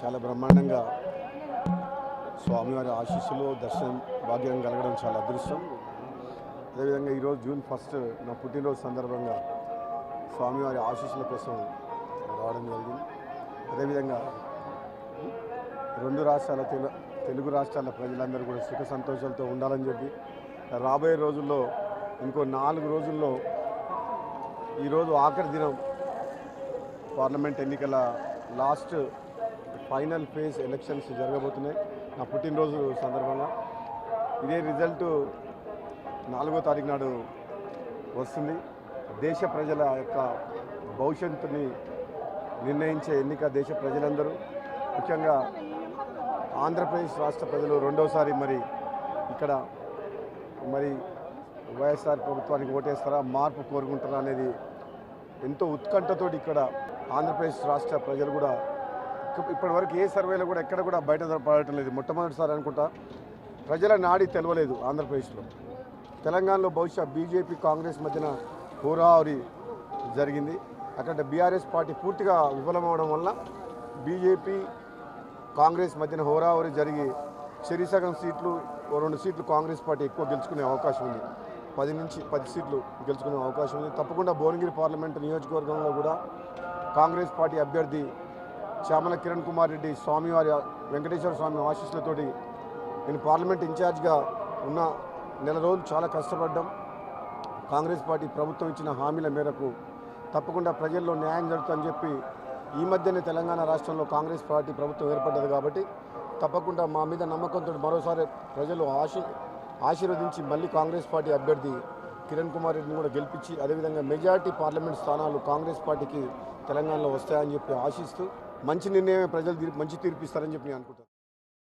చాలా బ్రహ్మాండంగా స్వామివారి ఆశీస్సులు దర్శనం భాగ్యం కలగడం చాలా అదృష్టం. అదేవిధంగా ఈరోజు జూన్ 1 నా పుట్టినరోజు సందర్భంగా స్వామివారి ఆశీస్సుల కోసం రావడం జరిగింది. అదేవిధంగా రెండు రాష్ట్రాల తెలుగు రాష్ట్రాల ప్రజలందరూ కూడా సుఖ సంతోషాలతో ఉండాలని చెప్పి రాబోయే రోజుల్లో ఇంకో 4 రోజుల్లో ఈరోజు ఆఖరి దినం పార్లమెంట్ ఎన్నికల లాస్ట్ ఫైనల్ ఫేజ్ ఎలక్షన్స్ జరగబోతున్నాయి. నా పుట్టినరోజు సందర్భంగా ఇదే రిజల్ట్ 4వ తారీఖు నాడు వస్తుంది. దేశ ప్రజల యొక్క భవిష్యత్తుని నిర్ణయించే ఎన్నిక దేశ ప్రజలందరూ, ముఖ్యంగా ఆంధ్రప్రదేశ్ రాష్ట్ర ప్రజలు రెండోసారి ఇక్కడ వైఎస్ఆర్ ప్రభుత్వానికి ఓటేస్తారా, మార్పు కోరుకుంటారా అనేది ఎంతో ఉత్కంఠతోటి ఇక్కడ ఆంధ్రప్రదేశ్ రాష్ట్ర ప్రజలు కూడా ఇప్పటివరకు ఏ సర్వేలో కూడా ఎక్కడ కూడా బయట పడటం లేదు. మొట్టమొదటిసారి అనుకుంటా ప్రజల నాడి తెలవలేదు ఆంధ్రప్రదేశ్లో. తెలంగాణలో బహుశా బీజేపీ కాంగ్రెస్ మధ్యన హోరాహోరీ జరిగింది. అక్కడ బీఆర్ఎస్ పార్టీ పూర్తిగా విఫలమవడం వల్ల బీజేపీ కాంగ్రెస్ మధ్యన హోరాహోరీ జరిగి సగం సీట్లు 2 సీట్లు కాంగ్రెస్ పార్టీ ఎక్కువ గెలుచుకునే అవకాశం ఉంది. 10 నుంచి 10 సీట్లు గెలుచుకునే అవకాశం ఉంది. తప్పకుండా భువనగిరి పార్లమెంటు నియోజకవర్గంలో కూడా కాంగ్రెస్ పార్టీ అభ్యర్థి చామల కిరణ్ కుమార్ రెడ్డి స్వామివారి వెంకటేశ్వర స్వామి ఆశీస్సులతోటి నేను పార్లమెంట్ ఇన్ఛార్జ్గా ఉన్న నెల రోజులు చాలా కష్టపడ్డాం. కాంగ్రెస్ పార్టీ ప్రభుత్వం ఇచ్చిన హామీల మేరకు తప్పకుండా ప్రజల్లో న్యాయం జరుగుతుందని చెప్పి ఈ మధ్యనే తెలంగాణ రాష్ట్రంలో కాంగ్రెస్ పార్టీ ప్రభుత్వం ఏర్పడ్డది కాబట్టి తప్పకుండా మా మీద నమ్మకంతో మరోసారి ప్రజలు ఆశీర్వదించి మళ్ళీ కాంగ్రెస్ పార్టీ అభ్యర్థి కిరణ్ కుమార్ రెడ్డిని కూడా గెలిపించి అదేవిధంగా మెజార్టీ పార్లమెంట్ స్థానాలు కాంగ్రెస్ పార్టీకి తెలంగాణలో వస్తాయని చెప్పి ఆశిస్తూ మంచి నిర్ణయమే ప్రజలు మంచి తీర్పిస్తారని చెప్పి నేను అనుకుంటాను.